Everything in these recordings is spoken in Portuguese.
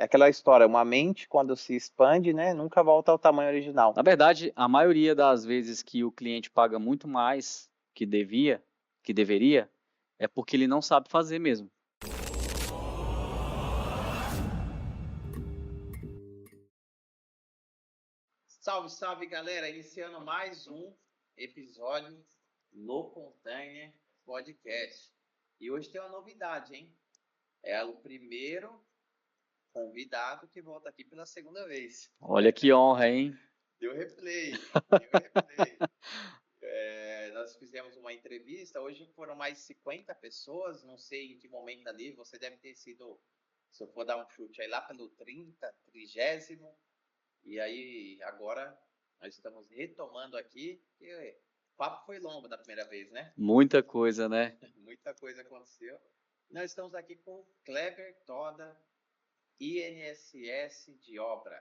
É aquela história, uma mente quando se expande, né, nunca volta ao tamanho original. Na verdade, a maioria das vezes que o cliente paga muito mais que deveria, é porque ele não sabe fazer mesmo. Salve, salve, galera! Iniciando mais um episódio no Container Podcast. E hoje tem uma novidade, hein? É o primeiro convidado que volta aqui pela segunda vez. Olha que honra, hein? Deu replay. Nós fizemos uma entrevista, hoje foram mais 50 pessoas, não sei em que momento ali, você deve ter sido, se eu for dar um chute aí, lá pelo 30º, e aí agora nós estamos retomando aqui, porque o papo foi longo da primeira vez, né? Muita coisa, né? Muita coisa aconteceu. Nós estamos aqui com Kleber Toda, INSS de Obra.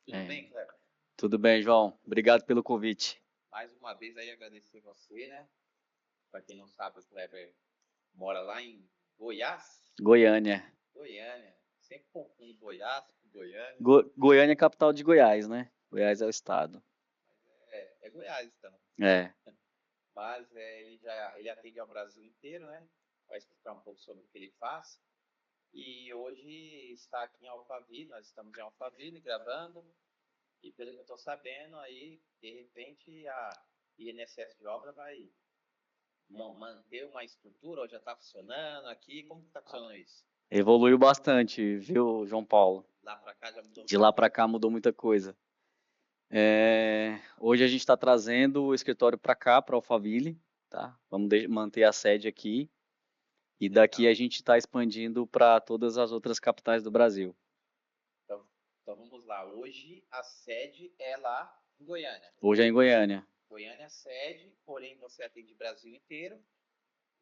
Tudo bem, Kleber? Tudo bem, João. Obrigado pelo convite. Mais uma vez aí agradecer você, né? Para quem não sabe, o Kleber mora lá em Goiás. Goiânia. Sempre confundo Goiás com Goiânia. Goiânia é capital de Goiás, né? Goiás é o estado. É Goiás, então. É. Mas ele atende ao Brasil inteiro, né? Vai explicar um pouco sobre o que ele faz. E hoje está aqui em Alphaville, nós estamos em Alphaville gravando. E pelo que eu estou sabendo, aí, de repente, a INSS de Obra vai manter uma estrutura, ou já está funcionando aqui? Como está funcionando isso? Evoluiu bastante, viu, João Paulo? Lá para cá já mudou? De lá para cá mudou muita coisa. Hoje a gente está trazendo o escritório para cá, para Alphaville, tá? Vamos manter a sede aqui. E daqui a gente está expandindo para todas as outras capitais do Brasil. Então vamos lá. Hoje a sede é lá em Goiânia. Hoje é em Goiânia. Goiânia é sede, porém você atende o Brasil inteiro.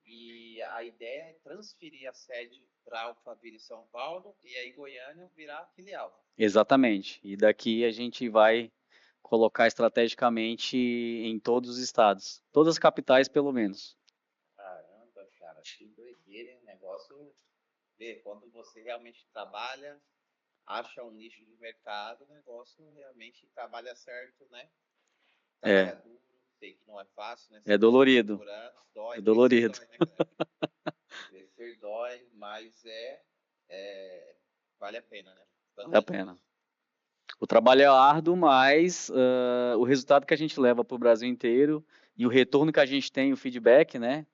E a ideia é transferir a sede para Alphaville, São Paulo, e aí Goiânia virar filial. Exatamente. E daqui a gente vai colocar estrategicamente em todos os estados. Todas as capitais, pelo menos. Caramba, cara, que doideira, hein? Negócio. Quando você realmente trabalha, acha um nicho de mercado, o negócio realmente trabalha certo, né? Trabalha duro, sei que não é fácil, né? É dolorido. Dói, É dolorido. Crescer dói, né, crescer dói, mas vale a pena, né? Vale a pena. O trabalho é árduo, mas o resultado que a gente leva para o Brasil inteiro e o retorno que a gente tem, o feedback, né?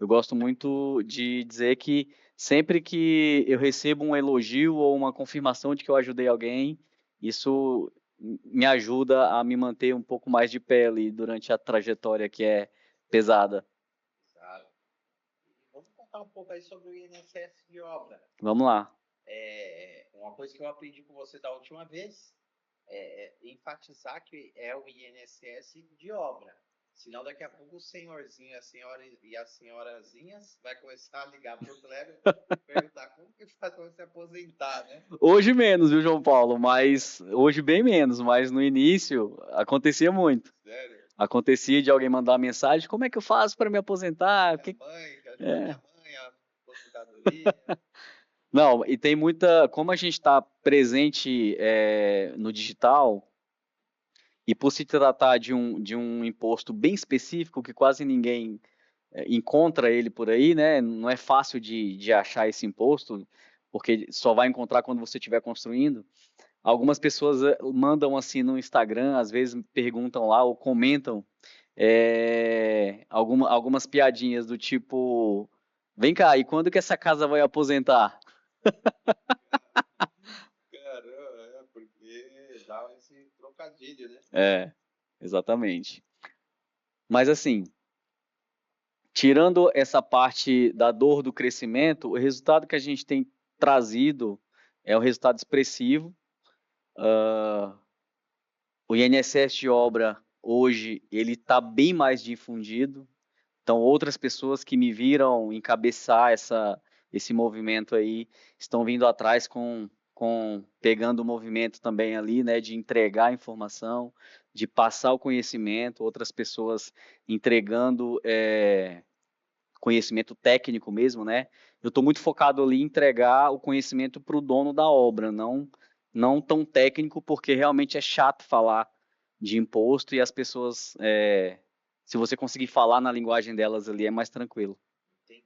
Eu gosto muito de dizer que sempre que eu recebo um elogio ou uma confirmação de que eu ajudei alguém, isso me ajuda a me manter um pouco mais de pé ali durante a trajetória que é pesada. Sabe? Vamos contar um pouco aí sobre o INSS de obra. Vamos lá. Uma coisa que eu aprendi com você da última vez é enfatizar que é o INSS de obra. Senão daqui a pouco o senhorzinho e as senhorazinhas vai começar a ligar pro Kleber e perguntar como que faz para se aposentar, né? Hoje menos, viu, João Paulo? Mas hoje bem menos, mas no início acontecia muito. Sério? Acontecia de alguém mandar uma mensagem, como é que eu faço para me aposentar? Ajuda minha mãe a aposentadoria. Não, e tem muita, como a gente está presente no digital, e por se tratar de um imposto bem específico, que quase ninguém encontra ele por aí, né? Não é fácil de achar esse imposto, porque só vai encontrar quando você estiver construindo. Algumas pessoas mandam assim no Instagram, às vezes perguntam lá ou comentam algumas piadinhas do tipo: vem cá, e quando que essa casa vai aposentar? Caramba, porque dá esse trocadilho, né? Exatamente. Mas assim, tirando essa parte da dor do crescimento, o resultado que a gente tem trazido é um resultado expressivo. O INSS de obra hoje ele está bem mais difundido. Então outras pessoas que me viram encabeçar esse movimento aí estão vindo atrás pegando o movimento também ali, né, de entregar a informação, de passar o conhecimento, outras pessoas entregando conhecimento técnico mesmo, né, eu estou muito focado ali em entregar o conhecimento para o dono da obra, não tão técnico, porque realmente é chato falar de imposto e as pessoas, se você conseguir falar na linguagem delas ali, é mais tranquilo. Entendi.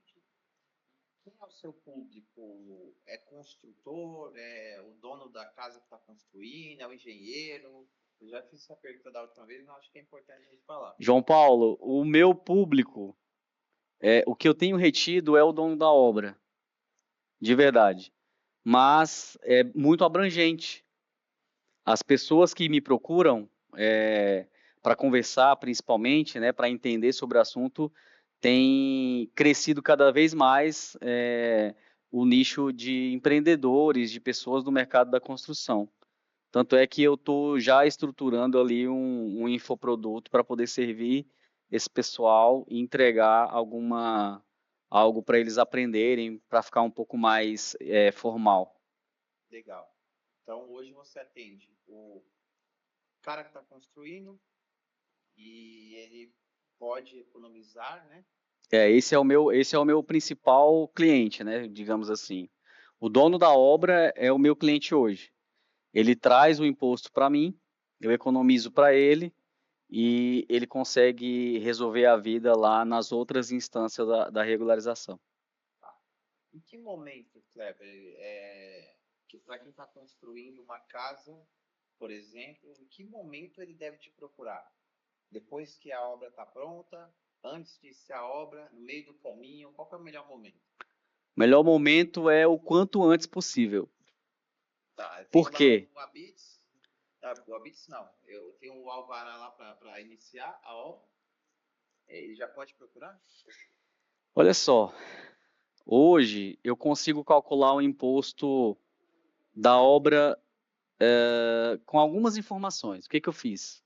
Quem é o seu público? É construtor? É o dono da casa que está construindo? É o engenheiro? Eu já fiz essa pergunta da última vez, mas acho que é importante a gente falar. João Paulo, o meu público, o que eu tenho retido é o dono da obra, de verdade. Mas é muito abrangente. As pessoas que me procuram para conversar, principalmente, né, para entender sobre o assunto, tem crescido cada vez mais o nicho de empreendedores, de pessoas do mercado da construção. Tanto é que eu estou já estruturando ali um infoproduto para poder servir esse pessoal e entregar algo para eles aprenderem, para ficar um pouco mais formal. Legal. Então, hoje você atende o cara que está construindo e ele pode economizar, né? Esse é o meu principal cliente, né? Digamos assim. O dono da obra é o meu cliente hoje. Ele traz o imposto para mim, eu economizo para ele e ele consegue resolver a vida lá nas outras instâncias da regularização. Tá. Em que momento, Kleber, que para quem está construindo uma casa, por exemplo, em que momento ele deve te procurar? Depois que a obra está pronta? Antes de ser a obra? No meio do caminho? Qual que é o melhor momento? O melhor momento é o quanto antes possível. Tá, eu tenho Por lá quê? o Abits. O Abits não. Eu tenho o Alvará lá para iniciar a obra. Ele já pode procurar? Olha só, hoje eu consigo calcular o imposto da obra com algumas informações. O que eu fiz?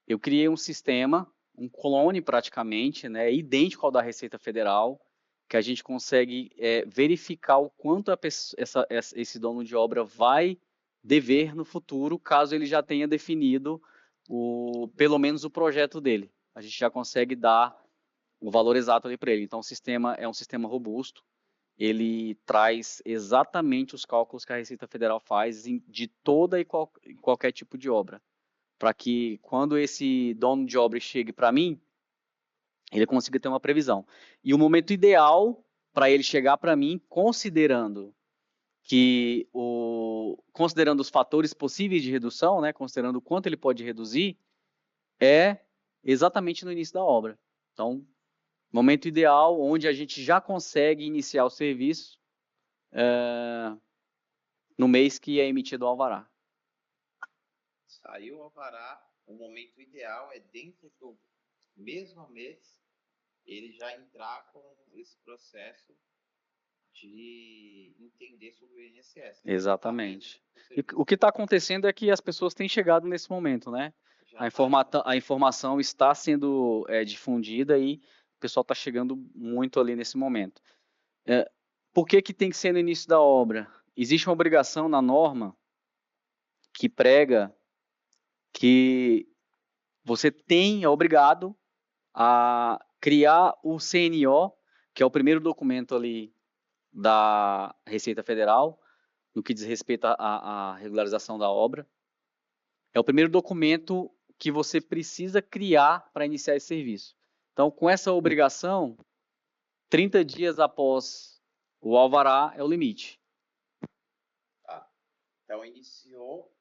Eu criei um sistema, um clone praticamente, né, idêntico ao da Receita Federal, que a gente consegue verificar o quanto esse dono de obra vai dever no futuro, caso ele já tenha definido pelo menos o projeto dele. A gente já consegue dar o valor exato ali para ele. Então, o sistema é um sistema robusto, ele traz exatamente os cálculos que a Receita Federal faz de toda e qualquer tipo de obra, para que quando esse dono de obra chegue para mim, ele consiga ter uma previsão. E o momento ideal para ele chegar para mim, considerando os fatores possíveis de redução, né, considerando o quanto ele pode reduzir, é exatamente no início da obra. Então, momento ideal onde a gente já consegue iniciar o serviço no mês que é emitido o alvará. Saiu o alvará, o momento ideal é dentro do mesmo mês ele já entrar com esse processo de entender sobre o INSS. Exatamente. E o que está acontecendo é que as pessoas têm chegado nesse momento, né? A informação está sendo difundida e o pessoal está chegando muito ali nesse momento. Por que tem que ser no início da obra? Existe uma obrigação na norma que prega que você é obrigado a criar o CNO, que é o primeiro documento ali da Receita Federal, no que diz respeito à regularização da obra. É o primeiro documento que você precisa criar para iniciar esse serviço. Então, com essa obrigação, 30 dias após o alvará é o limite. Tá. Então, iniciou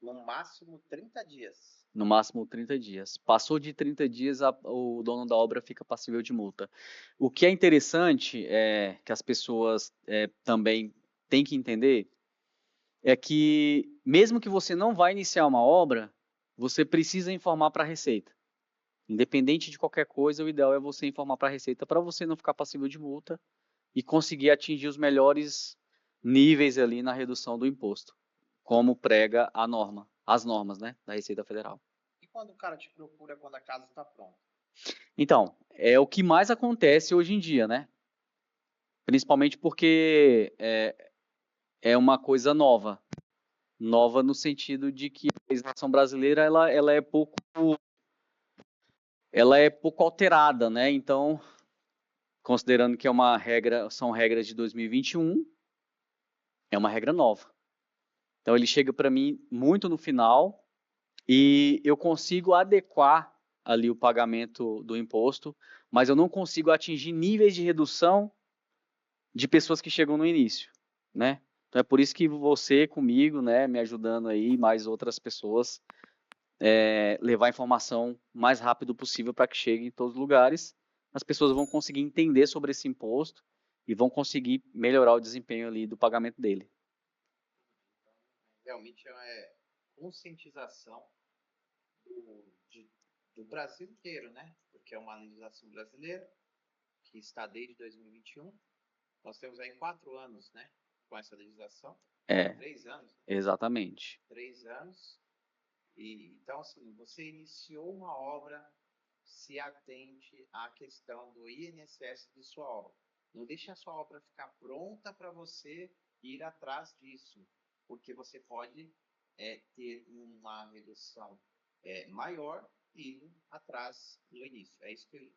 no máximo 30 dias. No máximo 30 dias. Passou de 30 dias, o dono da obra fica passível de multa. O que é interessante, que as pessoas também têm que entender, é que mesmo que você não vá iniciar uma obra, você precisa informar para a Receita. Independente de qualquer coisa, o ideal é você informar para a Receita para você não ficar passível de multa e conseguir atingir os melhores níveis ali na redução do imposto, como prega a norma, as normas, né, da Receita Federal. E quando o cara te procura quando a casa está pronta? Então, é o que mais acontece hoje em dia, né? Principalmente porque é uma coisa nova. Nova no sentido de que a legislação brasileira ela é pouco alterada, né? Então, considerando que é uma regra, são regras de 2021, é uma regra nova. Então ele chega para mim muito no final e eu consigo adequar ali o pagamento do imposto, mas eu não consigo atingir níveis de redução de pessoas que chegam no início, né? Então é por isso que você comigo, né, me ajudando aí, mais outras pessoas, levar a informação mais rápido possível para que chegue em todos os lugares. As pessoas vão conseguir entender sobre esse imposto e vão conseguir melhorar o desempenho ali do pagamento dele. Realmente é conscientização do Brasil inteiro, né? Porque é uma legislação brasileira que está desde 2021. Nós temos aí 4 anos, né? Com essa legislação. 3 anos. Né? Exatamente. 3 anos. E, então, assim, você iniciou uma obra, se atente à questão do INSS de sua obra. Não deixe a sua obra ficar pronta para você ir atrás disso, porque você pode ter uma redução maior indo atrás no início. É isso que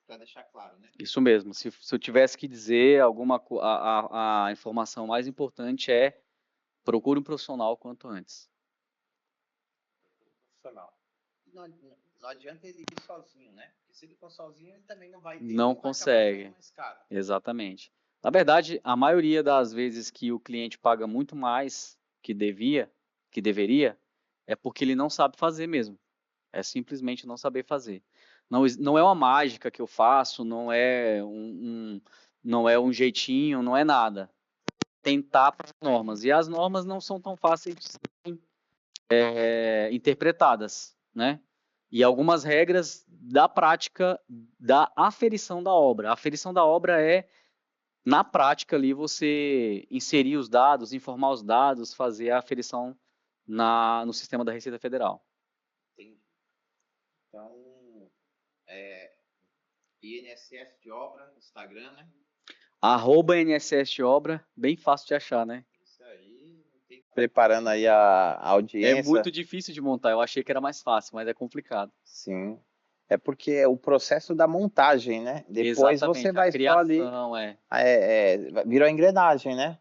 para deixar claro, né? Isso mesmo. Se eu tivesse que dizer a informação mais importante é procure um profissional quanto antes. Profissional. Não adianta ele ir sozinho, né? Porque se ele for sozinho, ele também não vai ter. Não consegue. Mais caro. Exatamente. Na verdade, a maioria das vezes que o cliente paga muito mais que deveria, é porque ele não sabe fazer mesmo. É simplesmente não saber fazer. Não é uma mágica que eu faço, não é não é um jeitinho, não é nada. Tentar para as normas. E as normas não são tão fáceis de serem interpretadas, né? E algumas regras da prática da aferição da obra. A aferição da obra é, na prática, ali você inserir os dados, informar os dados, fazer a aferição no sistema da Receita Federal. Entendi. Então, INSS de obra, Instagram, né? @INSS de obra, bem fácil de achar, né? Isso aí. Preparando aí a audiência. É muito difícil de montar, eu achei que era mais fácil, mas é complicado. Sim. É porque é o processo da montagem, né? Depois Exatamente, você vai a criação, só ali. Virou a engrenagem, né?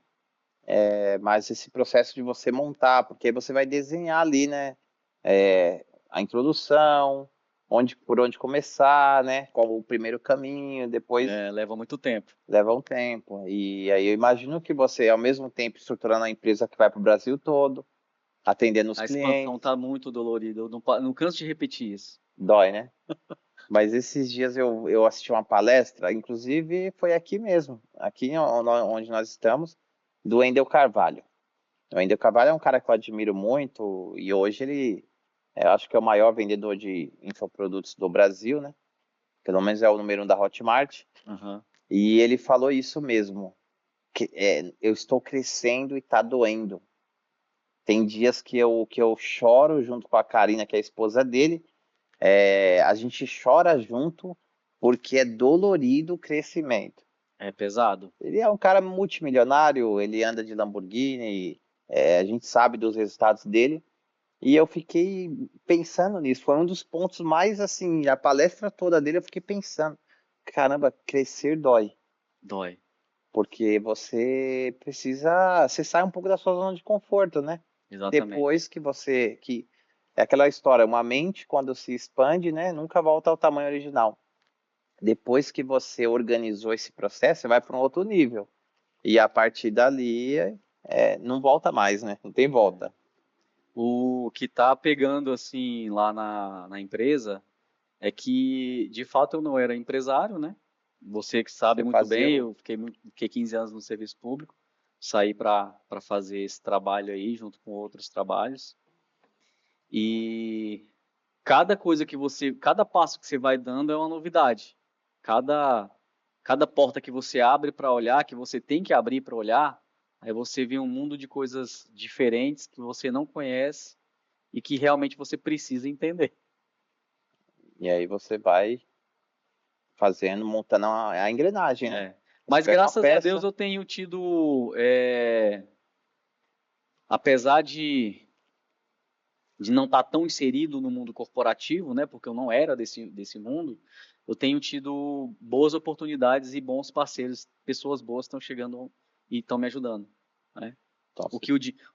Mas esse processo de você montar, porque aí você vai desenhar ali, né? A introdução, por onde começar, né? Qual o primeiro caminho, depois leva muito tempo. leva um tempo. E aí eu imagino que você, ao mesmo tempo, estruturando a empresa que vai para o Brasil todo, atendendo os clientes. A expansão está muito dolorida, eu não canso de repetir isso. Dói, né? Mas esses dias eu assisti uma palestra, inclusive foi aqui mesmo, aqui onde nós estamos, do Wendel Carvalho. O Wendel Carvalho é um cara que eu admiro muito e hoje ele, eu acho que é o maior vendedor de infoprodutos do Brasil, né? Pelo menos é o número 1 da Hotmart. Uhum. E ele falou isso mesmo, que eu estou crescendo e tá doendo. Tem dias que eu choro junto com a Karina, que é a esposa dele, a gente chora junto porque é dolorido o crescimento. É pesado. Ele é um cara multimilionário, ele anda de Lamborghini, a gente sabe dos resultados dele. E eu fiquei pensando nisso. Foi um dos pontos mais, assim, a palestra toda dele eu fiquei pensando. Caramba, crescer dói. Dói. Porque você precisa, você sai um pouco da sua zona de conforto, né? Exatamente. Depois que é aquela história, uma mente quando se expande, né, nunca volta ao tamanho original. Depois que você organizou esse processo, você vai para um outro nível. E a partir dali, não volta mais, né? Não tem volta. O que tá pegando, assim, lá na empresa é que, de fato, eu não era empresário, né? Você que sabe muito bem, eu fiquei 15 anos no serviço público, saí para fazer esse trabalho aí, junto com outros trabalhos. E cada passo que você vai dando é uma novidade. Cada porta que você abre para olhar, que você tem que abrir para olhar, aí você vê um mundo de coisas diferentes que você não conhece e que realmente você precisa entender. E aí você vai fazendo, montando a engrenagem, né? Mas graças a Deus eu tenho tido, apesar de não estar tão inserido no mundo corporativo, né, porque eu não era desse mundo, eu tenho tido boas oportunidades e bons parceiros, pessoas boas estão chegando e estão me ajudando, né? Nossa,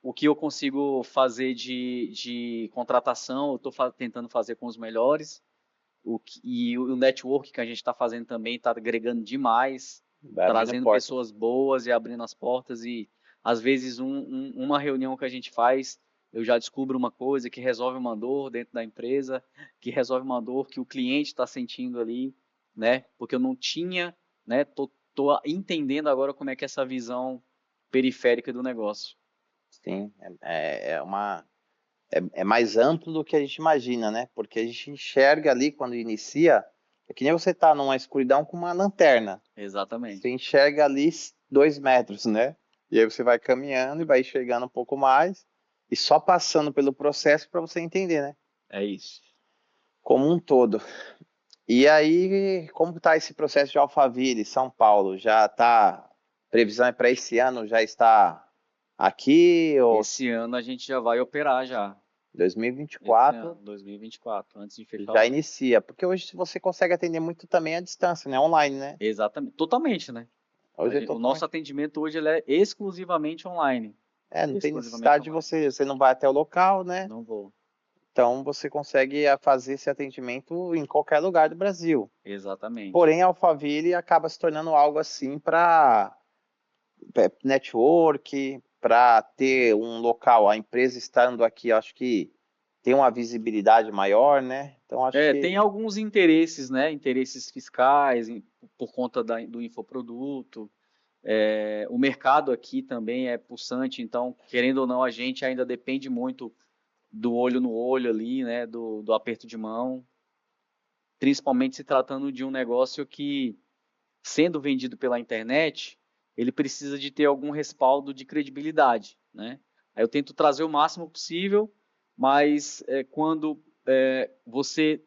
O que eu consigo fazer de contratação, eu estou tentando fazer com os melhores. E o network que a gente está fazendo também está agregando demais, vai abrindo trazendo portas. pessoas boas e abrindo as portas. E às vezes uma reunião que a gente faz, eu já descubro uma coisa que resolve uma dor dentro da empresa, que resolve uma dor que o cliente está sentindo ali, né? Porque eu não tinha, né? Tô entendendo agora como é que é essa visão periférica do negócio. Sim, é mais amplo do que a gente imagina, né? Porque a gente enxerga ali quando inicia, é que nem você tá numa escuridão com uma lanterna. Você Exatamente. enxerga ali 2 metros, né? E aí você vai caminhando e vai enxergando um pouco mais e só passando pelo processo para você entender, né? É isso. Como um todo. E aí, como está esse processo de Alphaville, São Paulo? Já está, previsão é para esse ano, já está aqui ou Esse ano a gente já vai operar já. Esse 2024 ano, 2024, antes de fechar o já ano. inicia? Porque hoje você consegue atender muito também à distância, né? Online, né? Exatamente, totalmente, né? Hoje é O nosso totalmente. atendimento hoje ele é exclusivamente online. É, não tem Exclusivamente necessidade de online. você não vai até o local, né? Não vou. Então você consegue fazer esse atendimento em qualquer lugar do Brasil. Exatamente. Porém, a Alphaville acaba se tornando algo assim para network, para ter um local, a empresa estando aqui, acho que tem uma visibilidade maior, né? Então acho Tem que alguns interesses, né? Interesses fiscais por conta do infoproduto. O mercado aqui também é pulsante, então, querendo ou não, a gente ainda depende muito do olho no olho ali, né? Do aperto de mão. Principalmente se tratando de um negócio que, sendo vendido pela internet, ele precisa de ter algum respaldo de credibilidade, né? Aí eu tento trazer o máximo possível, mas quando você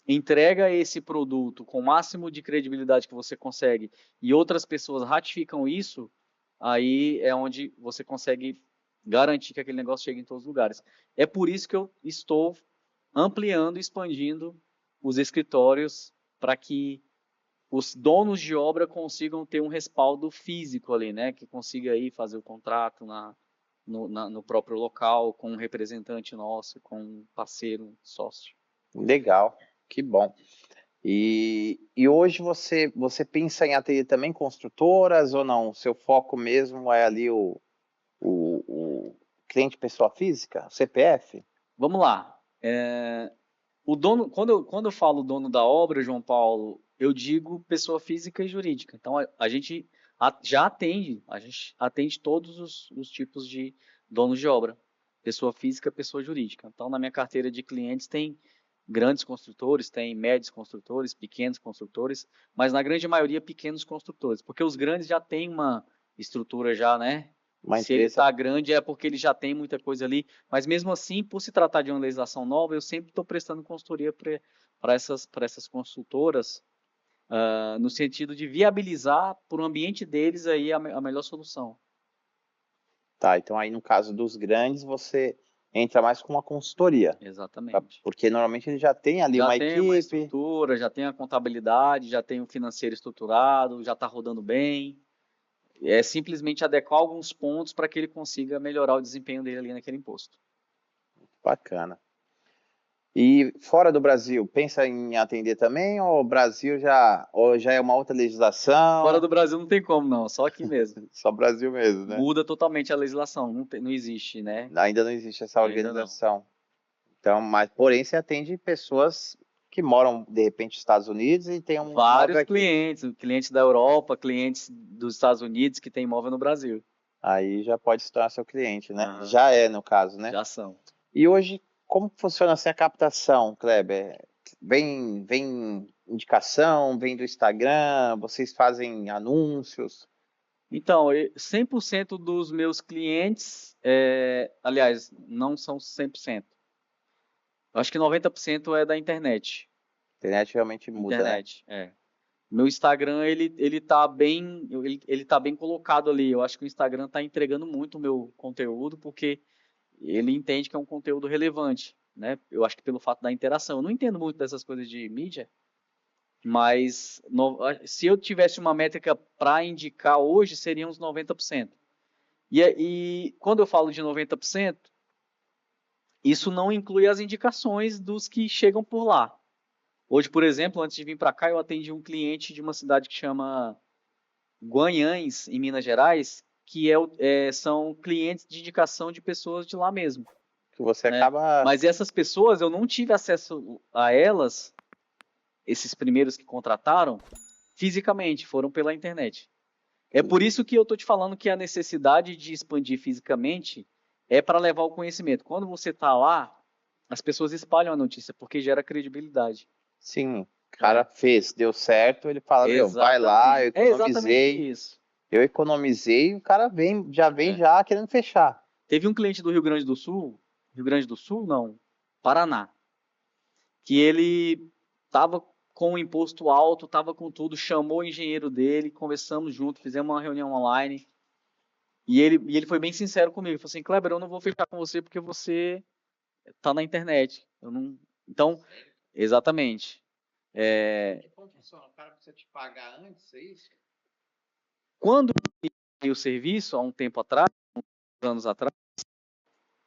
entrega esse produto com o máximo de credibilidade que você consegue e outras pessoas ratificam isso, aí é onde você consegue garantir que aquele negócio chegue em todos os lugares. É por isso que eu estou ampliando e expandindo os escritórios para que os donos de obra consigam ter um respaldo físico ali, né? Que consiga aí fazer o contrato no próprio local, com um representante nosso, com um parceiro, sócio. legal, que bom. E hoje você pensa em atender também construtoras ou não? Seu foco mesmo é ali o cliente pessoa física, CPF? Vamos lá. O dono, quando eu falo dono da obra, João Paulo, eu digo pessoa física e jurídica. Então a gente já atende, a gente atende todos os tipos de donos de obra, pessoa física, pessoa jurídica. Então na minha carteira de clientes tem grandes construtores, tem médios construtores, pequenos construtores, mas na grande maioria pequenos construtores, porque os grandes já têm uma estrutura já, né? Uma Se ele empresa. está grande é porque ele já tem muita coisa ali, mas mesmo assim, por se tratar de uma legislação nova, eu sempre estou prestando consultoria para essas consultoras, no sentido de viabilizar para o ambiente deles aí a melhor solução. Tá, então aí no caso dos grandes você entra mais com uma consultoria, Exatamente. porque normalmente ele já tem ali Já uma tem uma equipe. estrutura, já tem a contabilidade, já tem o financeiro estruturado, já está rodando bem. É simplesmente adequar alguns pontos para que ele consiga melhorar o desempenho dele ali naquele imposto. Bacana. E fora do Brasil, pensa em atender também ou o Brasil ou já é uma outra Fora legislação? do Brasil não tem como, não, só aqui mesmo. Só Brasil mesmo, né? Muda totalmente a legislação, não existe, né? Ainda não existe essa Ainda não. organização. Então, mas porém você atende pessoas que moram de repente nos Estados Unidos e tem um imóvel Vários aqui. clientes da Europa, clientes dos Estados Unidos que têm imóvel no Brasil. Aí já pode se tornar seu cliente, né? Aham, Já é no caso, né? já são. E hoje, como que funciona assim a captação, Kleber? Vem indicação, vem do Instagram, vocês fazem anúncios? Então, 100% dos meus clientes, aliás, não são 100%. Eu acho que 90% é da internet. A internet realmente muda, né? Internet, é. Meu Instagram, ele tá bem colocado ali. Eu acho que o Instagram tá entregando muito o meu conteúdo, porque ele entende que é um conteúdo relevante, né? Eu acho que pelo fato da interação. Eu não entendo muito dessas coisas de mídia, Mas se eu tivesse uma métrica para indicar hoje, seriam uns 90%. E quando eu falo de 90%, isso não inclui as indicações dos que chegam por lá. Hoje, por exemplo, antes de vir para cá, eu atendi um cliente de uma cidade que chama Guanhães, em Minas Gerais, que são clientes de indicação de pessoas de lá mesmo. Que você Né? acaba... Mas essas pessoas, eu não tive acesso a elas, esses primeiros que contrataram, fisicamente, foram pela internet. É por isso que eu estou te falando que a necessidade de expandir fisicamente é para levar o conhecimento. Quando você está lá, as pessoas espalham a notícia, porque gera credibilidade. Sim, o cara fez, deu certo, ele fala, meu, vai lá, Exatamente. É exatamente isso. eu economizei, o cara já vem já querendo fechar. Teve um cliente do Rio Grande do Sul não, Paraná, que ele estava com o imposto alto, estava com tudo, chamou o engenheiro dele, conversamos junto, fizemos uma reunião online, e ele foi bem sincero comigo, ele falou assim, Kleber, eu não vou fechar com você porque você está na internet. Eu não... Então, exatamente. Como funciona? O cara precisa te pagar antes, é isso? Quando eu iniciei o serviço, há um tempo atrás, uns anos atrás,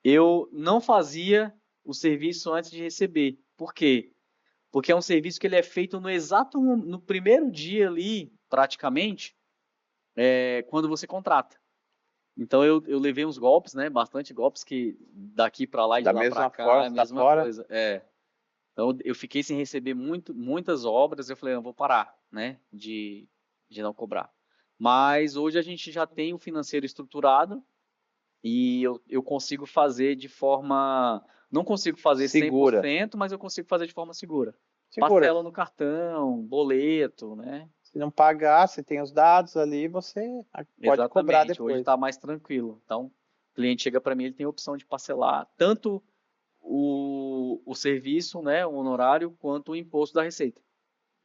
eu não fazia o serviço antes de receber. Por quê? Porque é um serviço que ele é feito no primeiro dia ali, praticamente, quando você contrata. Então eu levei uns golpes, né? Bastante golpes que daqui para lá e de Da lá para mesma cá forma, é a você tá mesma fora. coisa. Então eu fiquei sem receber muitas obras. Eu falei, eu vou parar, né? De não cobrar. Mas hoje a gente já tem o financeiro estruturado e eu consigo fazer de forma. Não consigo fazer Segura. 100%, mas eu consigo fazer de forma segura. Segura. Parcela no cartão, boleto, né? Se não pagar, você tem os dados ali, você pode cobrar Exatamente. Hoje depois. está mais tranquilo. Então, o cliente chega para mim, ele tem a opção de parcelar tanto o serviço, né, o honorário, quanto o imposto da receita.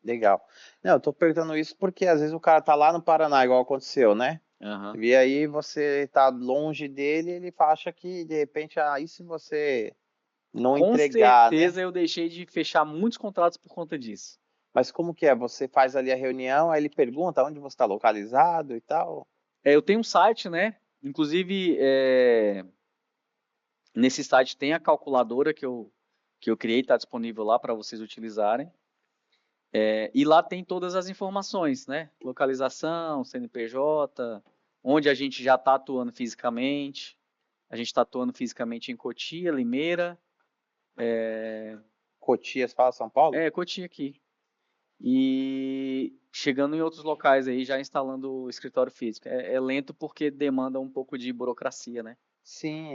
Legal. Não, eu tô perguntando isso porque às vezes o cara tá lá no Paraná, igual aconteceu, né? Uhum. E aí você tá longe dele, ele acha que de repente, aí se você não Com entregar, né? certeza eu deixei de fechar muitos contratos por conta disso. Mas como que é? Você faz ali a reunião, aí ele pergunta onde você está localizado e tal? Eu tenho um site, né? Inclusive, nesse site tem a calculadora que eu criei, está disponível lá para vocês utilizarem. E lá tem todas as informações, né? Localização, CNPJ, onde a gente já está atuando fisicamente. A gente está atuando fisicamente em Cotia, Limeira. Cotias, fala São Paulo? Cotia aqui. E chegando em outros locais aí, já instalando o escritório físico. É lento porque demanda um pouco de burocracia, né? Sim,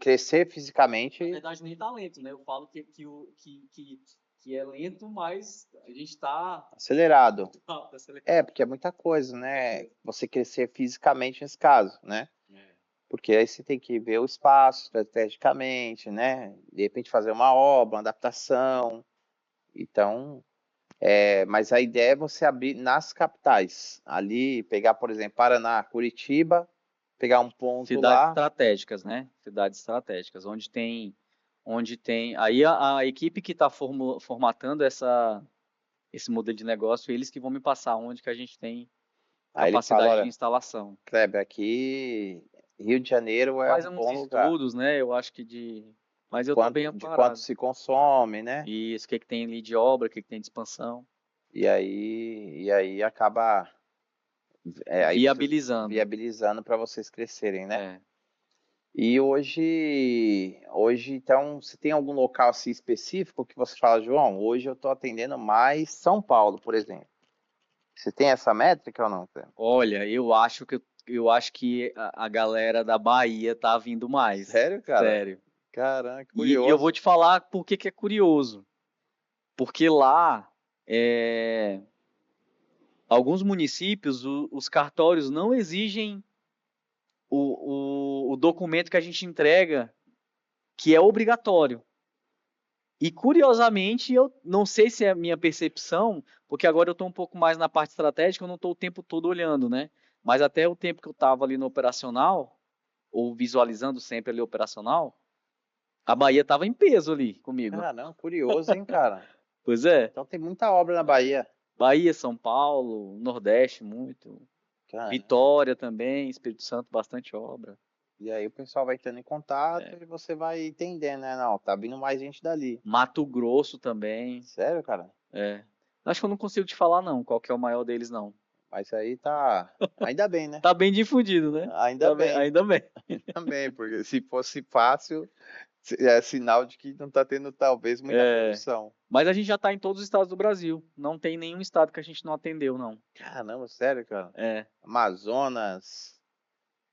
crescer Na fisicamente, verdade, nem tá lento, né? Eu falo que é lento, mas a gente está acelerado. acelerado. Porque é muita coisa, né? Você crescer fisicamente nesse caso, né? Porque aí você tem que ver o espaço estrategicamente, né? De repente fazer uma obra, uma adaptação. Então, mas a ideia é você abrir nas capitais. Ali, pegar, por exemplo, Paraná, Curitiba, pegar um ponto Cidades lá. estratégicas, né? Cidades estratégicas, onde tem. Aí a equipe que está formatando esse modelo de negócio, eles que vão me passar onde que a gente tem Aí ele fala, capacidade de olha, instalação. Kleber, aqui Rio de Janeiro é Faz um uns bom lugar. estudos, né? Eu acho que mas eu tô bem De quanto amparado. se consome, né? E isso, o que que tem ali de obra, o que que tem de expansão, E aí acaba aí você viabilizando. viabilizando para vocês crescerem, né? É. E hoje, então, você tem algum local assim específico que você fala, João, hoje eu estou atendendo mais São Paulo, por exemplo. Você tem essa métrica ou não? Olha, eu acho que a galera da Bahia tá vindo mais. Sério, cara? Sério. Caramba, que E eu vou curioso. te falar por que que é curioso. Porque lá, é, alguns municípios, os cartórios não exigem o documento que a gente entrega, que é obrigatório. E curiosamente, eu não sei se é a minha percepção, porque agora eu estou um pouco mais na parte estratégica, eu não estou o tempo todo olhando, né? Mas até o tempo que eu estava ali no operacional, ou visualizando sempre ali o operacional, a Bahia estava em peso ali comigo. Caramba, curioso, hein, cara? Pois é. Então tem muita obra na Bahia. Bahia, São Paulo, Nordeste, muito. Cara, Vitória também, Espírito Santo, bastante obra. e aí o pessoal vai entrando em contato e você vai entendendo, né? Não, tá vindo mais gente dali. Mato Grosso também. Sério, cara? É. Acho que eu não consigo te falar, não, qual que é o maior deles, não. Mas aí tá. Ainda bem, né? Tá bem difundido, né? Ainda Tá bem. Ainda bem. Também, porque se fosse fácil, é sinal de que não tá tendo talvez muita produção. Mas a gente já tá em todos os estados do Brasil. Não tem nenhum estado que a gente não atendeu, não. Caramba, sério, cara? É. Amazonas,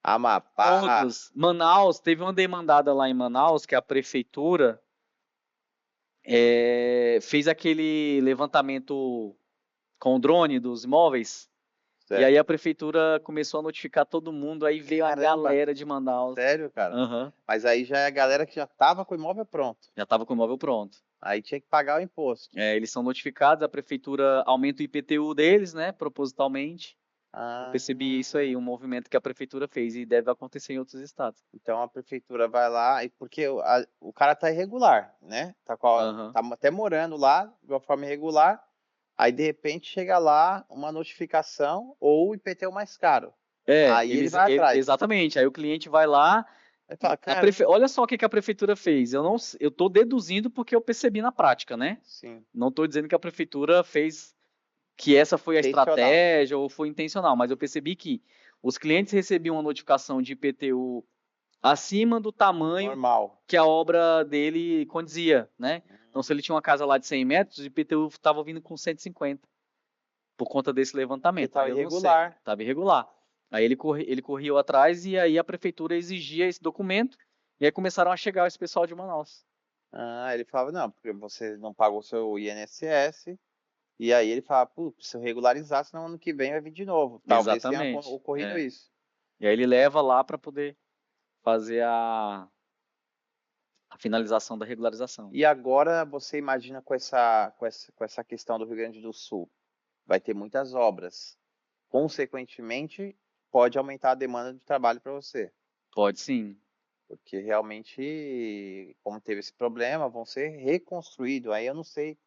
Amapá. Outros. Manaus, teve uma demandada lá em Manaus que a prefeitura fez aquele levantamento com o drone dos imóveis. Sério? E aí a prefeitura começou a notificar todo mundo, aí veio a Caramba. galera de Manaus. Sério, cara? Aham. Mas aí já é a galera que já tava com o imóvel pronto. Já tava com o imóvel pronto. Aí tinha que pagar o imposto. Eles são notificados, a prefeitura aumenta o IPTU deles, né, propositalmente. Ah, Eu percebi isso aí, um movimento que a prefeitura fez e deve acontecer em outros estados. então a prefeitura vai lá, porque o cara tá irregular, né? Tá Aham. até morando lá de uma forma irregular. Aí de repente chega lá uma notificação ou o IPTU mais caro. Aí ele vai atrás. Exatamente, aí o cliente vai lá. Aí fala, cara, Olha só o que a prefeitura fez. Eu tô deduzindo porque eu percebi na prática, né? sim, Não tô dizendo que a prefeitura fez que essa foi a Intencional. estratégia ou foi intencional, mas eu percebi que os clientes recebiam uma notificação de IPTU acima do tamanho normal. que a obra dele condizia, né? Então, se ele tinha uma casa lá de 100 metros, o IPTU estava vindo com 150, por conta desse levantamento. Estava irregular. Estava irregular. Aí ele correu atrás e aí a prefeitura exigia esse documento e aí começaram a chegar esse pessoal de Manaus. Ele falava, não, porque você não pagou o seu INSS. E aí ele fala, pô, preciso regularizar, senão ano que vem vai vir de novo. Talvez tenha Exatamente. ocorrido isso. E aí ele leva lá para poder fazer a finalização da regularização. E agora você imagina com essa questão do Rio Grande do Sul, vai ter muitas obras. Consequentemente, pode aumentar a demanda de trabalho para você. Pode sim. Porque realmente, como teve esse problema, vão ser reconstruídos. Aí eu não sei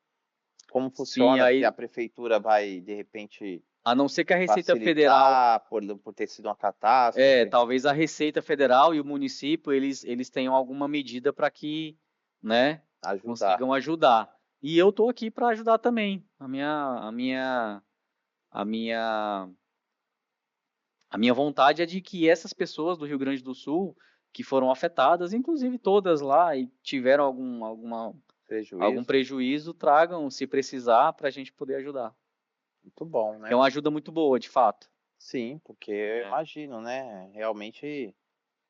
como funciona, aí- se a prefeitura vai, de repente, A não ser que a Receita facilitar Federal, por ter sido uma catástrofe. talvez a Receita Federal e o município, eles tenham alguma medida para que, né, Ajudar. consigam ajudar. E eu tô aqui para ajudar também. A minha vontade é de que essas pessoas do Rio Grande do Sul que foram afetadas, inclusive todas lá e tiveram algum prejuízo, tragam, se precisar, para a gente poder ajudar. Muito bom, né? É uma ajuda muito boa, de fato. Sim, porque eu imagino, né? Realmente,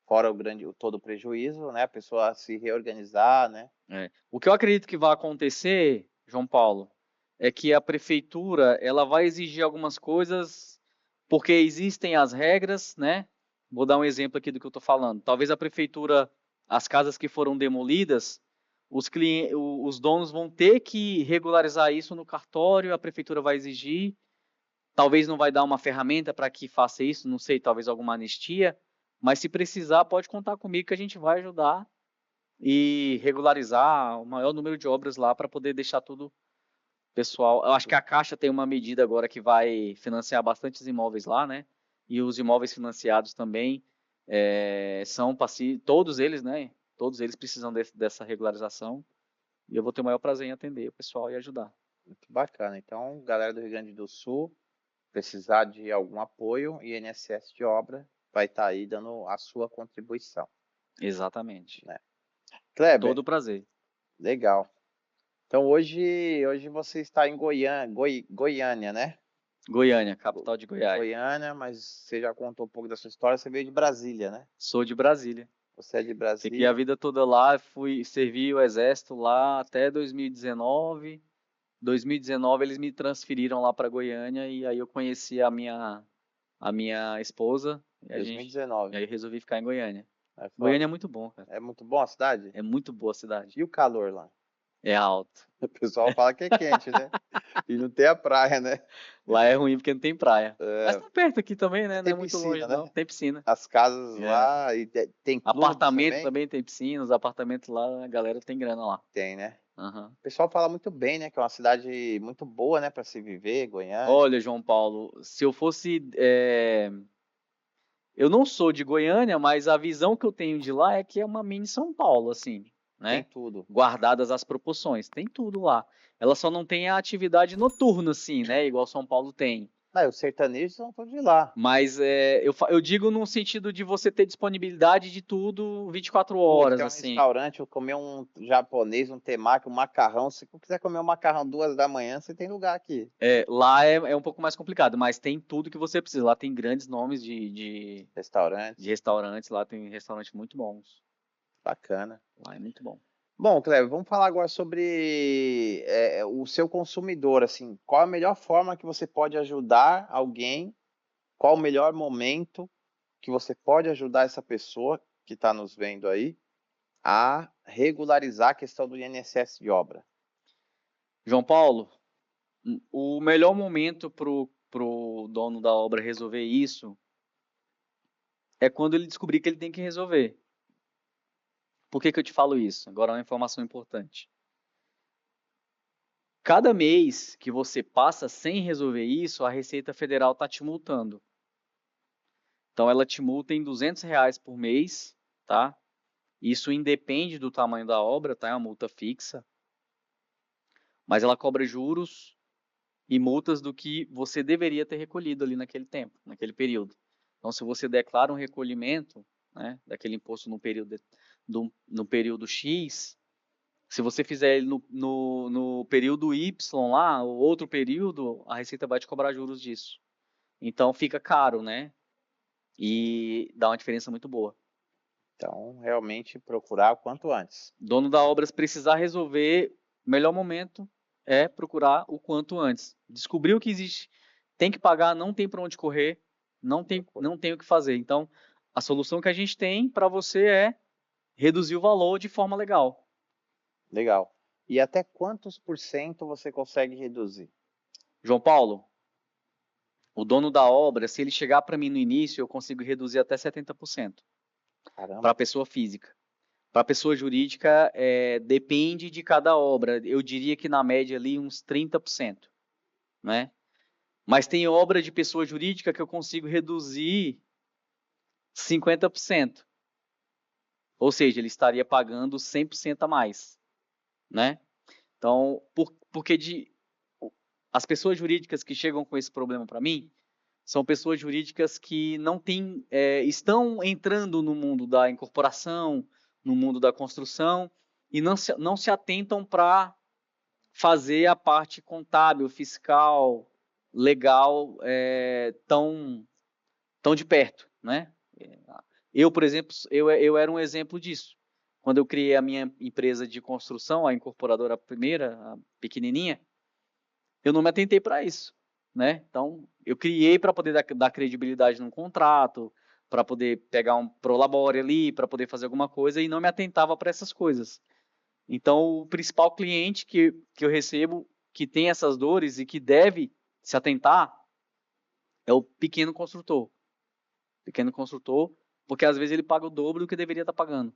fora todo o prejuízo, né? A pessoa se reorganizar, né? O que eu acredito que vai acontecer, João Paulo, é que a prefeitura ela vai exigir algumas coisas, porque existem as regras, né? Vou dar um exemplo aqui do que eu estou falando. Talvez a prefeitura, as casas que foram demolidas, os donos vão ter que regularizar isso no cartório, a prefeitura vai exigir. Talvez não vai dar uma ferramenta para que faça isso, não sei, talvez alguma anistia, mas se precisar, pode contar comigo que a gente vai ajudar e regularizar o maior número de obras lá para poder deixar tudo pessoal. Eu acho que a Caixa tem uma medida agora que vai financiar bastantes imóveis lá, né? E os imóveis financiados também são passivos, todos eles, né? Todos eles precisam dessa regularização. E eu vou ter o maior prazer em atender o pessoal e ajudar. Muito bacana. Então, galera do Rio Grande do Sul, precisar de algum apoio, INSS de obra vai estar aí dando a sua contribuição. Exatamente. Kleber, Todo prazer. legal. Então, hoje você está em Goiânia, né? Goiânia, capital de Goiás. Goiânia, mas você já contou um pouco da sua história, você veio de Brasília, né? Sou de Brasília. Você é de Brasília. Fiquei a vida toda lá, servi o exército lá até 2019. 2019 eles me transferiram lá para Goiânia e aí eu conheci a minha esposa. E 2019. E aí resolvi ficar em Goiânia. É Goiânia é muito bom, cara. É muito bom a cidade? É muito boa a cidade. E o calor lá? É alto. O pessoal fala que é quente, né? E não tem a praia, né? Lá é ruim porque não tem praia. Mas tá perto aqui também, né? Não Tem é muito piscina, longe, né? não. Tem piscina. As casas lá, e tem clubes Apartamento também tem piscina, os apartamentos lá, a galera tem grana lá. Tem, né? Aham. O pessoal fala muito bem, né? Que é uma cidade muito boa, né? Para se viver, Goiânia. Olha, João Paulo, se eu fosse. Eu não sou de Goiânia, mas a visão que eu tenho de lá é que é uma mini São Paulo, assim, Tem né? tudo. Guardadas as proporções. Tem tudo lá. Ela só não tem a atividade noturna, assim, né? Igual São Paulo tem. Ah, os sertanejos são todos de lá. Mas eu digo no sentido de você ter disponibilidade de tudo 24 Pô, horas, chegar num assim. restaurante, eu comer um japonês, um temaki, um macarrão. Se você quiser comer um macarrão 2 da manhã, você tem lugar aqui. Lá é um pouco mais complicado, mas tem tudo que você precisa. Lá tem grandes nomes de Restaurantes, restaurantes, lá tem restaurantes muito bons. bacana. Lá é muito bom. Bom, Cleber, vamos falar agora sobre o seu consumidor, assim, qual a melhor forma que você pode ajudar alguém, qual o melhor momento que você pode ajudar essa pessoa que está nos vendo aí a regularizar a questão do INSS de obra. João Paulo, o melhor momento pro dono da obra resolver isso é quando ele descobrir que ele tem que resolver. Por que que eu te falo isso? Agora é uma informação importante. Cada mês que você passa sem resolver isso, a Receita Federal está te multando. Então ela te multa em R$ 200 por mês, tá? Isso independe do tamanho da obra, tá? É uma multa fixa. Mas ela cobra juros e multas do que você deveria ter recolhido ali naquele tempo, naquele período. Então, se você declara um recolhimento, né, daquele imposto no período X, se você fizer ele no período Y lá, ou outro período, a Receita vai te cobrar juros disso. Então, fica caro, né? E dá uma diferença muito boa. Então, realmente procurar o quanto antes. Dono da obra, se precisar resolver, o melhor momento é procurar o quanto antes. Descobriu que existe, tem que pagar, não tem para onde correr, não tem o que fazer. Então, a solução que a gente tem para você é reduzir o valor de forma legal. Legal. E até quantos por cento você consegue reduzir? João Paulo, o dono da obra, se ele chegar para mim no início, eu consigo reduzir até 70% para Caramba, a pessoa física. Para a pessoa jurídica, depende de cada obra. Eu diria que na média ali uns 30%, né? Mas tem obra de pessoa jurídica que eu consigo reduzir 50%. Ou seja, ele estaria pagando 100% a mais, né? Então, porque as pessoas jurídicas que chegam com esse problema para mim são pessoas jurídicas que não têm, estão entrando no mundo da incorporação, no mundo da construção e não se atentam para fazer a parte contábil, fiscal, legal tão de perto, né? Eu, por exemplo, eu era um exemplo disso. Quando eu criei a minha empresa de construção, a incorporadora primeira, a pequenininha, eu não me atentei para isso, né? Então, eu criei para poder dar credibilidade num contrato, para poder pegar um prolabore ali, para poder fazer alguma coisa e não me atentava para essas coisas. Então, o principal cliente que eu recebo, que tem essas dores e que deve se atentar, é o pequeno construtor. Pequeno construtor, porque às vezes ele paga o dobro do que deveria estar pagando.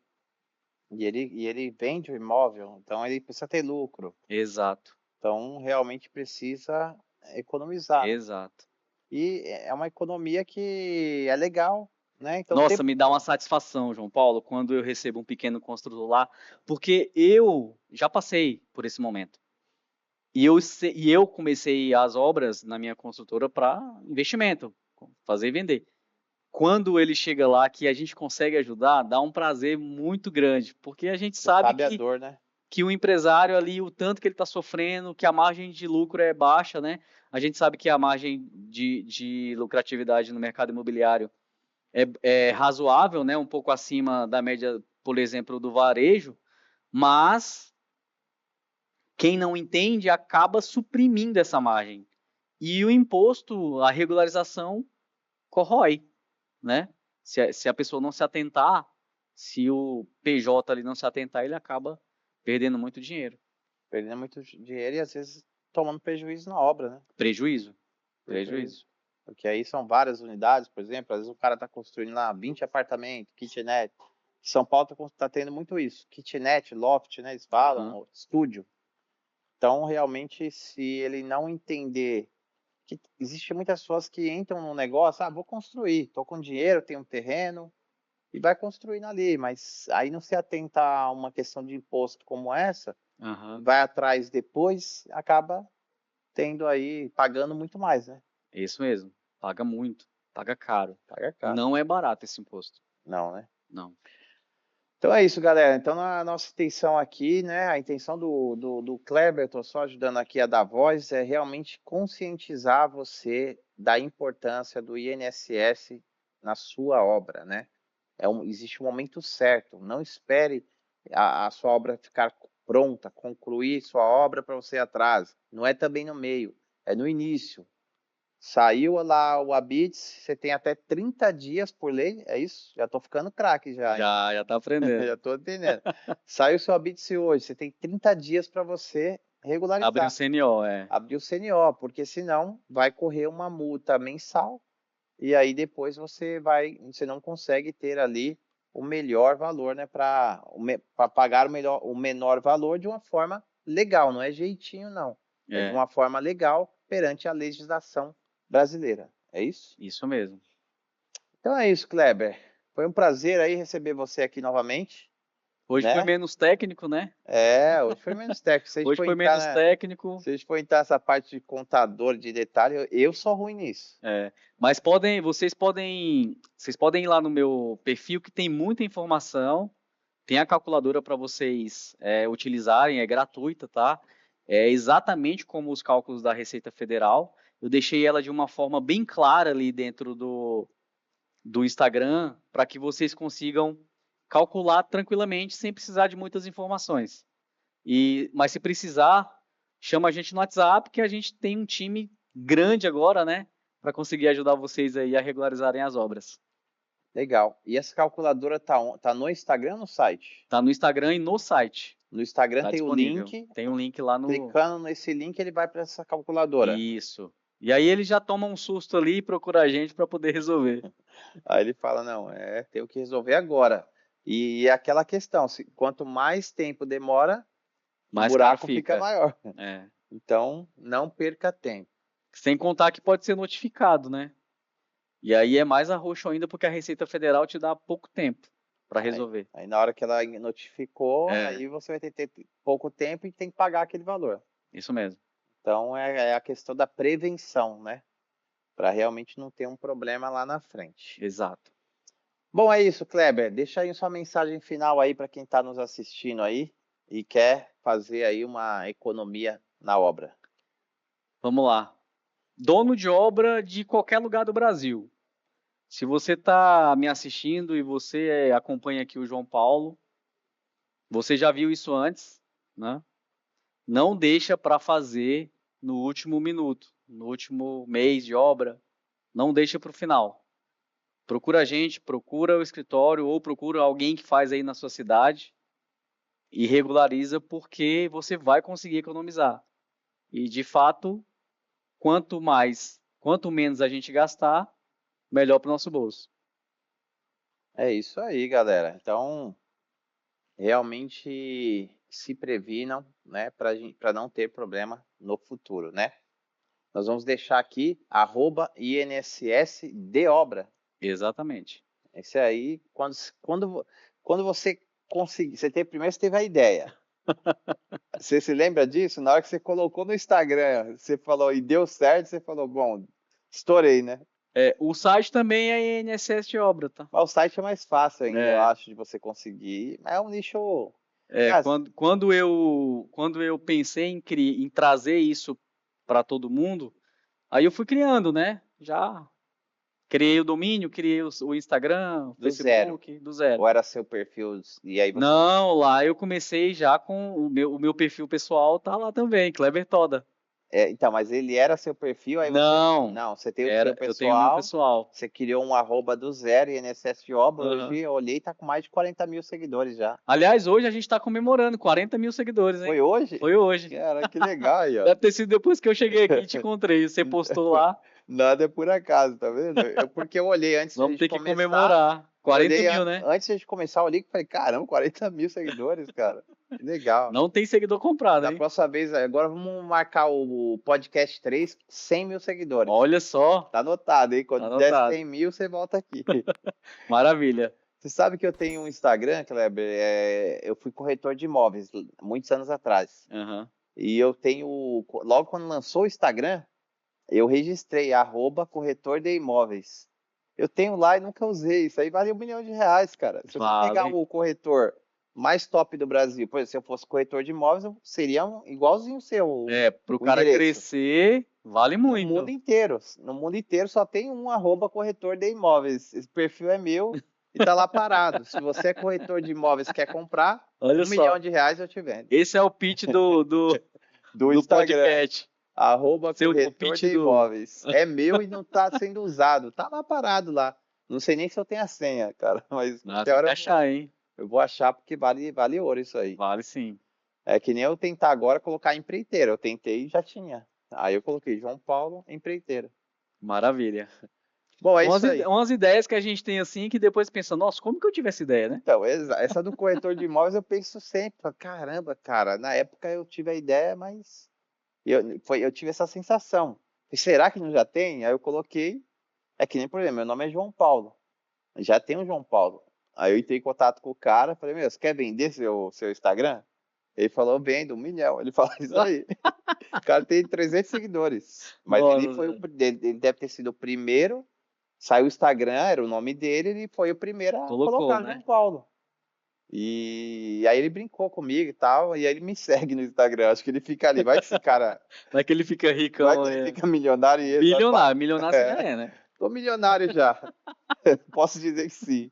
e ele vende o imóvel, então ele precisa ter lucro. Exato, Então, realmente precisa economizar, né? exato. E é uma economia que é legal, né? Então, Nossa, me dá uma satisfação, João Paulo, quando eu recebo um pequeno construtor lá, porque eu já passei por esse momento. E eu comecei as obras na minha construtora para investimento, fazer e vender. Quando ele chega lá, que a gente consegue ajudar, dá um prazer muito grande, porque a gente você sabe sabe a dor, né? que o empresário ali, o tanto que ele está sofrendo, que a margem de lucro é baixa, né? A gente sabe que a margem de lucratividade no mercado imobiliário é razoável, né? Um pouco acima da média, por exemplo, do varejo, mas quem não entende acaba suprimindo essa margem. E o imposto, a regularização, corrói, né? Se a pessoa não se atentar, se o PJ ali não se atentar, ele acaba perdendo muito dinheiro. Perdendo muito dinheiro e às vezes tomando prejuízo na obra, né? Prejuízo. Prejuízo. Porque aí são várias unidades, por exemplo, às vezes o cara está construindo lá 20 apartamentos, kitnet, São Paulo tá tendo muito isso. Kitnet, loft, né? Eles falam, estúdio. Então, realmente, se ele não entender que existem muitas pessoas que entram no negócio, vou construir, tô com dinheiro, tenho um terreno, e vai construindo ali, mas aí não se atenta a uma questão de imposto como essa, vai atrás depois, acaba tendo aí, pagando muito mais, né? Isso mesmo, paga muito, paga caro. Paga caro. Não é barato esse imposto. Não, né? Não. Então é isso, galera. Então a nossa intenção aqui, né? A intenção do Kleber, estou só ajudando aqui a dar voz, é realmente conscientizar você da importância do INSS na sua obra, né? Existe um momento certo. Não espere a sua obra ficar pronta, concluir sua obra para você ir atrás. Não é também no meio, é no início. Saiu lá o Habits, você tem até 30 dias por lei, é isso? Já tô ficando craque já. Já tá aprendendo. Já tô entendendo. Saiu o seu Habits hoje, você tem 30 dias para você regularizar. Abrir o CNO, Abrir o CNO, porque senão vai correr uma multa mensal e aí depois você não consegue ter ali o melhor valor, né, para pagar o menor valor de uma forma legal, não é jeitinho não. É de uma forma legal perante a legislação brasileira. É isso? Isso mesmo. Então é isso, Kleber. Foi um prazer aí receber você aqui novamente. Hoje foi menos técnico, né? Hoje foi menos técnico. Hoje foi menos técnico. Se a gente for entrar nessa parte de contador, de detalhe, eu sou ruim nisso. Mas vocês podem ir lá no meu perfil que tem muita informação. Tem a calculadora para vocês utilizarem, é gratuita, tá? É exatamente como os cálculos da Receita Federal. Eu deixei ela de uma forma bem clara ali dentro do Instagram para que vocês consigam calcular tranquilamente sem precisar de muitas informações. Mas se precisar, chama a gente no WhatsApp que a gente tem um time grande agora, né? Para conseguir ajudar vocês aí a regularizarem as obras. Legal. E essa calculadora tá no Instagram ou no site? Tá no Instagram e no site. No Instagram tá tem disponível. o link. Tem um link lá no... Clicando nesse link, ele vai para essa calculadora. Isso. E aí ele já toma um susto ali e procura a gente para poder resolver. Aí ele fala, não, tenho que resolver agora. E aquela questão, quanto mais tempo demora, o buraco fica maior. Então, não perca tempo. Sem contar que pode ser notificado, né? E aí é mais arroxo ainda porque a Receita Federal te dá pouco tempo para resolver. Aí na hora que ela notificou, aí você vai ter pouco tempo e tem que pagar aquele valor. Isso mesmo. Então é a questão da prevenção, né? Para realmente não ter um problema lá na frente. Exato. Bom, é isso, Kleber. Deixa aí sua mensagem final aí para quem está nos assistindo aí e quer fazer aí uma economia na obra. Vamos lá. Dono de obra de qualquer lugar do Brasil. Se você está me assistindo e você acompanha aqui o João Paulo, você já viu isso antes, né? Não deixa para fazer no último minuto, no último mês de obra. Não deixa para o final. Procura a gente, procura o escritório ou procura alguém que faz aí na sua cidade e regulariza porque você vai conseguir economizar. E de fato, quanto menos a gente gastar, melhor para o nosso bolso. É isso aí, galera. Então, realmente se previnam, né, para não ter problema no futuro, né? Nós vamos deixar aqui @INSS de obra. Exatamente. Esse aí, quando você conseguir, primeiro você teve a ideia. Você se lembra disso? Na hora que você colocou no Instagram, você falou e deu certo, você falou, bom, estourei, né? O site também é INSS de obra, tá? Mas o site é mais fácil ainda, eu acho, de você conseguir. Mas é um nicho... Quando eu pensei em trazer isso para todo mundo, aí eu fui criando, né? Já criei o domínio, criei o Instagram, o Facebook, do zero. Ou era seu perfil e aí você... Não, lá eu comecei já com o meu perfil pessoal, tá lá também, Kleber Toda. Então, mas ele era seu perfil, aí Não, você tem o seu pessoal, eu tenho o meu pessoal. Você criou um @ do zero, INSS de obra, hoje eu olhei, tá com mais de 40 mil seguidores já. Aliás, hoje a gente tá comemorando 40 mil seguidores, hein? Foi hoje? Foi hoje. Cara, que legal aí, ó. Deve ter sido depois que eu cheguei aqui e te encontrei, você postou lá. Nada é por acaso, tá vendo? Porque eu olhei antes Vamos de ter que comemorar. 40 olhei mil, né? Antes de começar, eu olhei e falei, caramba, 40 mil seguidores, cara. Que legal. Não tem seguidor comprado, Da hein? próxima vez, agora vamos marcar o podcast 3, 100 mil seguidores. Olha só, Tá anotado, hein? Quando Tá der anotado. 100 mil, você volta aqui. maravilha. Você sabe que eu tenho um Instagram, Kleber? Eu fui corretor de imóveis muitos anos atrás. Aham. E eu tenho, logo quando lançou o Instagram, eu registrei @corretor de imóveis. Eu tenho lá e nunca usei. Isso aí vale R$1 milhão, cara. Se você pegar Vale. o corretor mais top do Brasil, por exemplo, se eu fosse corretor de imóveis, seria igualzinho o seu. Pro o cara endereço. crescer, vale No muito. mundo inteiro. No mundo inteiro só tem um @corretor de imóveis. Esse perfil é meu e tá lá parado. Se você é corretor de imóveis e quer comprar, Olha R$1 só. milhão eu te vendo. Esse é o pitch do Instagram. podcast. Seu- o @corretor pitch de do- imóveis. É meu e não tá sendo usado. Tá lá parado lá. Não sei nem se eu tenho a senha, cara. Mas Ah, até tem hora que achar, hein? eu vou achar porque vale ouro isso aí. Vale sim. É que nem eu tentar agora colocar empreiteira. Eu tentei e já tinha. Aí eu coloquei João Paulo, empreiteira. Maravilha. Bom, é isso aí. Umas ideias que a gente tem assim que depois pensa, nossa, como que eu tive essa ideia, né? Então, essa do corretor de imóveis eu penso sempre. Falo, caramba, cara. Na época eu tive a ideia, mas eu tive essa sensação. E será que não já tem? Aí eu coloquei. É que nem, por exemplo, meu nome é João Paulo. Já tem um João Paulo. Aí eu entrei em contato com o cara, falei, meu, você quer vender seu Instagram? Ele falou, vendo, R$1 milhão. Ele falou isso aí. O cara tem 300 seguidores. Mas Nossa, ele deve ter sido o primeiro. Saiu o Instagram, era o nome dele, ele foi o primeiro a Colocou, colocar né? João Paulo. E aí ele brincou comigo e tal, e aí ele me segue no Instagram. Acho que ele fica ali. Vai que esse cara. Vai que ele fica Vai ricão, que ele fica milionário e ele. Milionário você já é, né? Tô milionário já. Posso dizer que sim.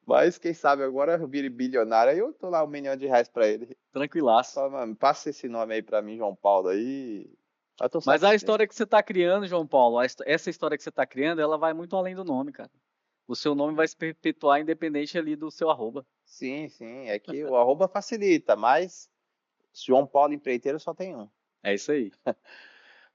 Mas quem sabe agora eu vire bilionário, aí eu tô lá R$1 milhão pra ele. Tranquilaço. Só, mano, passa esse nome aí pra mim, João Paulo, aí. Eu tô Mas a satisfeito. história que você tá criando, João Paulo, essa história que você tá criando, ela vai muito além do nome, cara. O seu nome vai se perpetuar independente ali do seu @. Sim, é que o @ facilita, mas João Paulo empreiteiro só tem um. É isso aí.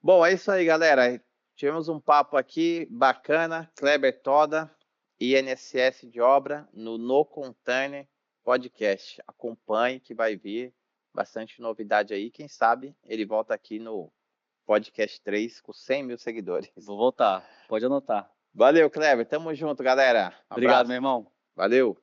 Bom, é isso aí, galera. Tivemos um papo aqui bacana, Kleber Toda, INSS de obra, no Container Podcast. Acompanhe que vai vir bastante novidade aí. Quem sabe ele volta aqui no Podcast 3 com 100 mil seguidores. Vou voltar. Pode anotar. Valeu, Kleber. Tamo junto, galera. Obrigado, Abraço. meu irmão. Valeu.